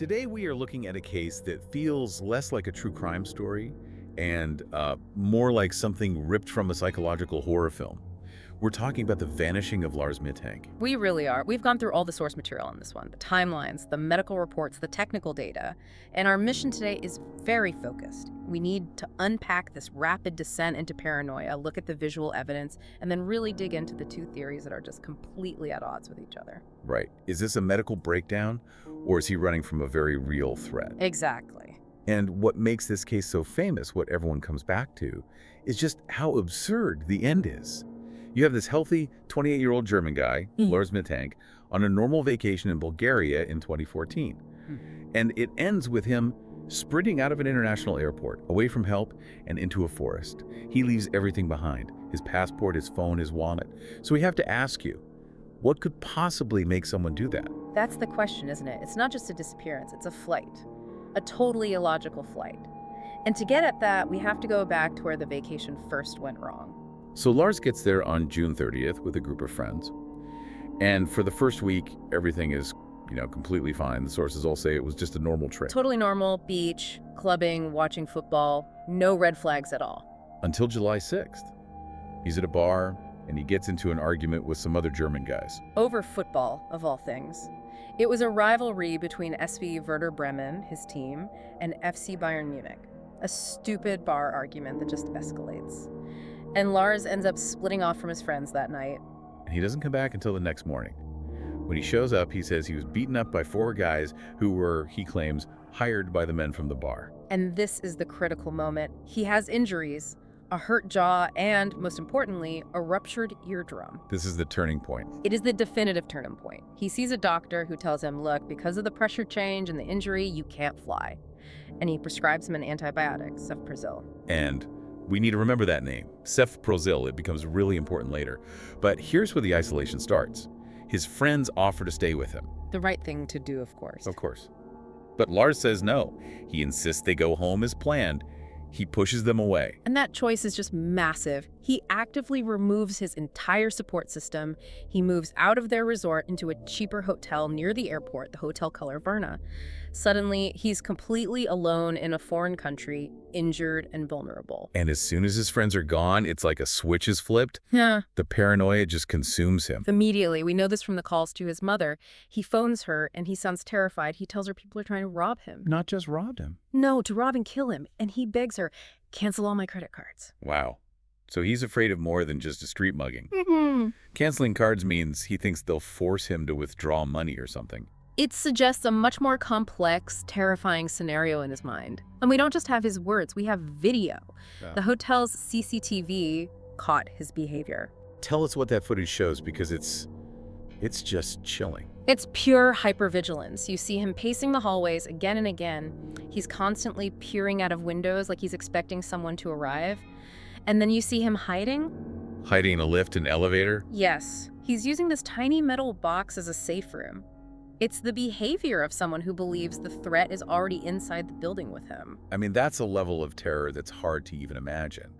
Today we are looking at a case that feels less like a true crime story and more like something ripped from a psychological horror film. We're talking about the vanishing of Lars Mittank. We really are. We've gone through all the source material on this one, the timelines, the medical reports, the technical data, and our mission today is very focused. We need to unpack this rapid descent into paranoia, look at the visual evidence, and then really dig into the two theories that are just completely at odds with each other. Right. Is this a medical breakdown, or is he running from a very real threat? Exactly. And what makes this case so famous, what everyone comes back to, is just how absurd the end is. You have this healthy 28-year-old German guy, Lars Mittank, on a normal vacation in Bulgaria in 2014. And it ends with him sprinting out of an international airport, away from help, and into a forest. He leaves everything behind, his passport, his phone, his wallet. So we have to ask you, what could possibly make someone do that? That's the question, isn't it? It's not just a disappearance, it's a flight. A totally illogical flight. And to get at that, we have to go back to where the vacation first went wrong. So Lars gets there on June 30th with a group of friends. And for the first week, everything is, completely fine. The sources all say it was just a normal trip. Totally normal, beach, clubbing, watching football, no red flags at all. Until July 6th. He's at a bar, and he gets into an argument with some other German guys. Over football, of all things. It was a rivalry between SV Werder Bremen, his team, and FC Bayern Munich. A stupid bar argument that just escalates. And Lars ends up splitting off from his friends that night. And he doesn't come back until the next morning. When he shows up, he says he was beaten up by 4 guys who were, he claims, hired by the men from the bar. And this is the critical moment. He has injuries, a hurt jaw, and, most importantly, a ruptured eardrum. This is the turning point. It is the definitive turning point. He sees a doctor who tells him, look, because of the pressure change and the injury, you can't fly. And he prescribes him an antibiotic, Cefuroxime. And we need to remember that name, Cefuroxime. It becomes really important later. But here's where the isolation starts. His friends offer to stay with him. The right thing to do, of course. Of course. But Lars says no. He insists they go home as planned. He pushes them away. And that choice is just massive. He actively removes his entire support system. He moves out of their resort into a cheaper hotel near the airport, the hotel color Varna. Suddenly, he's completely alone in a foreign country, injured and vulnerable. And as soon as his friends are gone, it's like a switch is flipped. Yeah. The paranoia just consumes him. Immediately, we know this from the calls to his mother. He phones her and he sounds terrified. He tells her people are trying to rob him. Not just robbed him. No, to rob and kill him. And he begs her, cancel all my credit cards. Wow. So he's afraid of more than just a street mugging. Mm-hmm. Canceling cards means he thinks they'll force him to withdraw money or something. It suggests a much more complex, terrifying scenario in his mind. And we don't just have his words, we have video. Yeah. The hotel's CCTV caught his behavior. Tell us what that footage shows, because it's just chilling. It's pure hypervigilance. You see him pacing the hallways again and again. He's constantly peering out of windows like he's expecting someone to arrive. And then you see him hiding. Hiding in a lift and elevator? Yes. He's using this tiny metal box as a safe room. It's the behavior of someone who believes the threat is already inside the building with him. I mean, that's a level of terror that's hard to even imagine.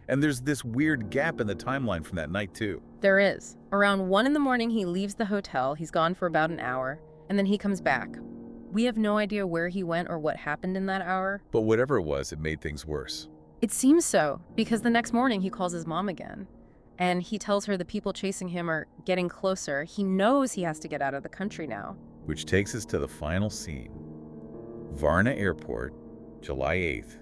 And there's this weird gap in the timeline from that night, too. There is. Around 1 in the morning, he leaves the hotel. He's gone for about an hour, and then he comes back. We have no idea where he went or what happened in that hour. But whatever it was, it made things worse. It seems so, because the next morning he calls his mom again. And he tells her the people chasing him are getting closer. He knows he has to get out of the country now. Which takes us to the final scene. Varna Airport, July 8th.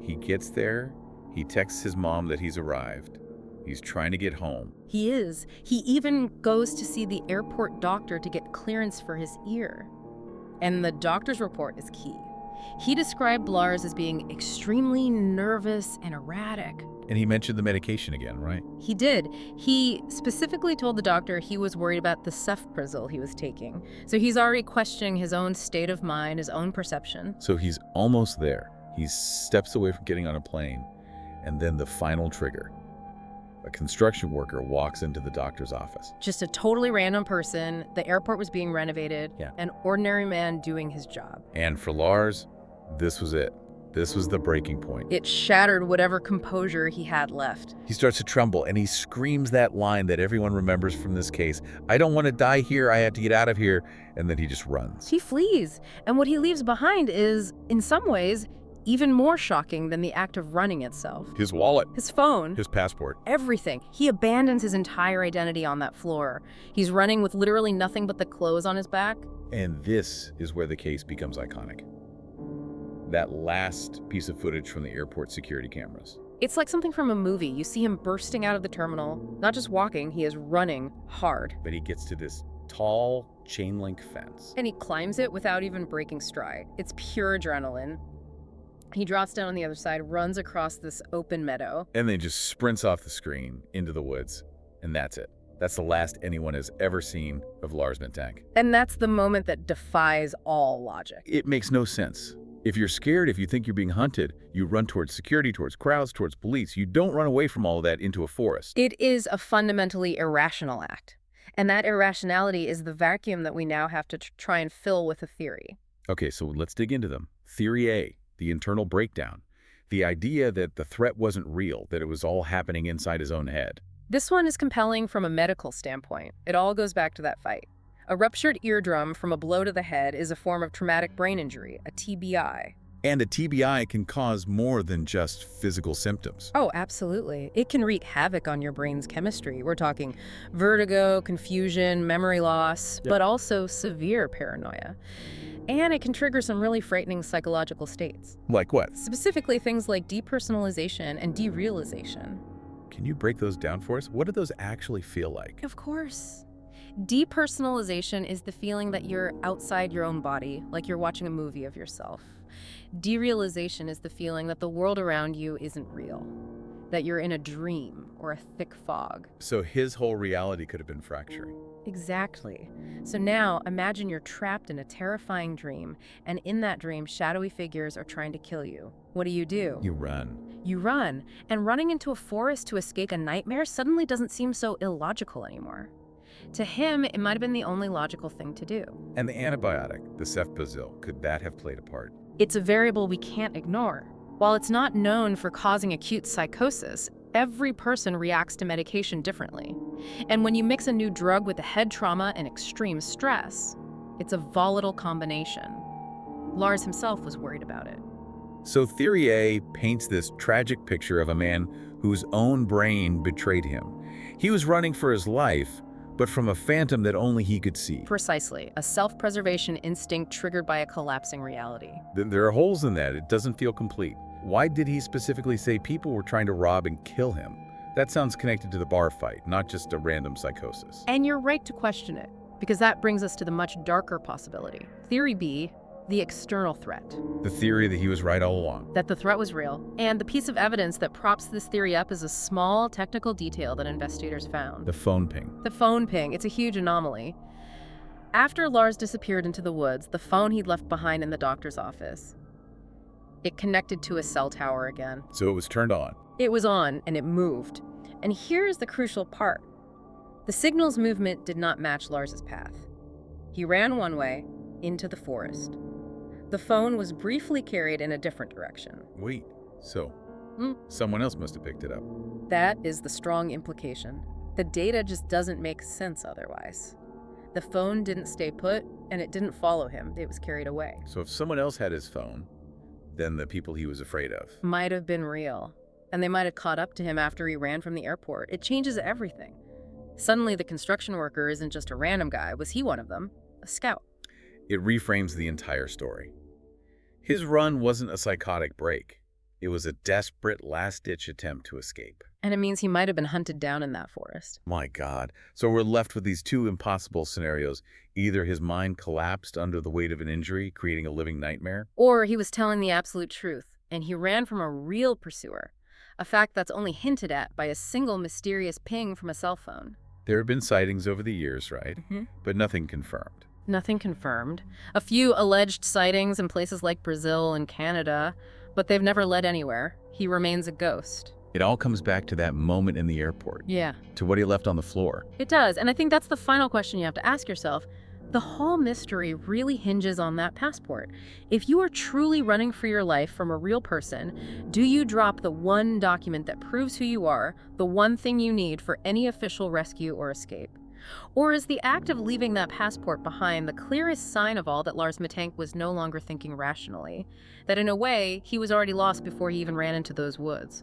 He gets there. He texts his mom that he's arrived. He's trying to get home. He is. He even goes to see the airport doctor to get clearance for his ear. And the doctor's report is key. He described Lars as being extremely nervous and erratic. And he mentioned the medication again, right? He did. He specifically told the doctor he was worried about the Cefuroxime he was taking. So he's already questioning his own state of mind, his own perception. So he's almost there. He steps away from getting on a plane. And then the final trigger. A construction worker walks into the doctor's office. Just a totally random person. The airport was being renovated. Yeah. An ordinary man doing his job. And for Lars, this was it. This was the breaking point. It shattered whatever composure he had left. He starts to tremble, and he screams that line that everyone remembers from this case. I don't want to die here. I have to get out of here. And then he just runs. He flees, and what he leaves behind is, in some ways, even more shocking than the act of running itself. His wallet. His phone. His passport. Everything. He abandons his entire identity on that floor. He's running with literally nothing but the clothes on his back. And this is where the case becomes iconic. That last piece of footage from the airport security cameras. It's like something from a movie. You see him bursting out of the terminal, not just walking, he is running hard. But he gets to this tall chain link fence. And he climbs it without even breaking stride. It's pure adrenaline. He drops down on the other side, runs across this open meadow. And then just sprints off the screen into the woods. And that's it. That's the last anyone has ever seen of Lars Mittank. And that's the moment that defies all logic. It makes no sense. If you're scared, if you think you're being hunted, you run towards security, towards crowds, towards police. You don't run away from all of that into a forest. It is a fundamentally irrational act. And that irrationality is the vacuum that we now have to try and fill with a theory. Okay, so let's dig into them. Theory A, the internal breakdown. The idea that the threat wasn't real, that it was all happening inside his own head. This one is compelling from a medical standpoint. It all goes back to that fight. A ruptured eardrum from a blow to the head is a form of traumatic brain injury, a TBI. And a TBI can cause more than just physical symptoms. Oh, absolutely. It can wreak havoc on your brain's chemistry. We're talking vertigo, confusion, memory loss, but also severe paranoia. And it can trigger some really frightening psychological states. Like what? Specifically things like depersonalization and derealization. Can you break those down for us? What do those actually feel like? Of course. Depersonalization is the feeling that you're outside your own body, like you're watching a movie of yourself. Derealization is the feeling that the world around you isn't real, that you're in a dream or a thick fog. So his whole reality could have been fracturing. Exactly. So now imagine you're trapped in a terrifying dream, and in that dream, shadowy figures are trying to kill you. What do? You run. You run, and running into a forest to escape a nightmare suddenly doesn't seem so illogical anymore. To him, it might have been the only logical thing to do. And the antibiotic, the Cefuroxime, could that have played a part? It's a variable we can't ignore. While it's not known for causing acute psychosis, every person reacts to medication differently. And when you mix a new drug with a head trauma and extreme stress, it's a volatile combination. Lars himself was worried about it. So Theory A paints this tragic picture of a man whose own brain betrayed him. He was running for his life, but from a phantom that only he could see. Precisely, a self-preservation instinct triggered by a collapsing reality. There are holes in that. It doesn't feel complete. Why did he specifically say people were trying to rob and kill him? That sounds connected to the bar fight, not just a random psychosis. And you're right to question it, because that brings us to the much darker possibility. Theory B, the external threat. The theory that he was right all along. That the threat was real. And the piece of evidence that props this theory up is a small technical detail that investigators found. The phone ping. The phone ping. It's a huge anomaly. After Lars disappeared into the woods, the phone he'd left behind in the doctor's office, it connected to a cell tower again. So it was turned on. It was on, and it moved. And here's the crucial part. The signal's movement did not match Lars's path. He ran one way, into the forest. The phone was briefly carried in a different direction. Wait, so someone else must have picked it up. That is the strong implication. The data just doesn't make sense otherwise. The phone didn't stay put, and it didn't follow him. It was carried away. So if someone else had his phone, then the people he was afraid of might have been real, and they might have caught up to him after he ran from the airport. It changes everything. Suddenly, the construction worker isn't just a random guy. Was he one of them? A scout. It reframes the entire story. His run wasn't a psychotic break. It was a desperate last-ditch attempt to escape. And it means he might have been hunted down in that forest. My God. So we're left with these two impossible scenarios. Either his mind collapsed under the weight of an injury, creating a living nightmare, or he was telling the absolute truth, and he ran from a real pursuer, a fact that's only hinted at by a single mysterious ping from a cell phone. There have been sightings over the years, right? But nothing confirmed. Nothing confirmed. A few alleged sightings in places like Brazil and Canada, but they've never led anywhere. He remains a ghost. It all comes back to that moment in the airport. Yeah. To what he left on the floor. It does, and I think that's the final question you have to ask yourself. The whole mystery really hinges on that passport. If you are truly running for your life from a real person, do you drop the one document that proves who you are, the one thing you need for any official rescue or escape? Or is the act of leaving that passport behind the clearest sign of all that Lars Mittank was no longer thinking rationally? That in a way, he was already lost before he even ran into those woods?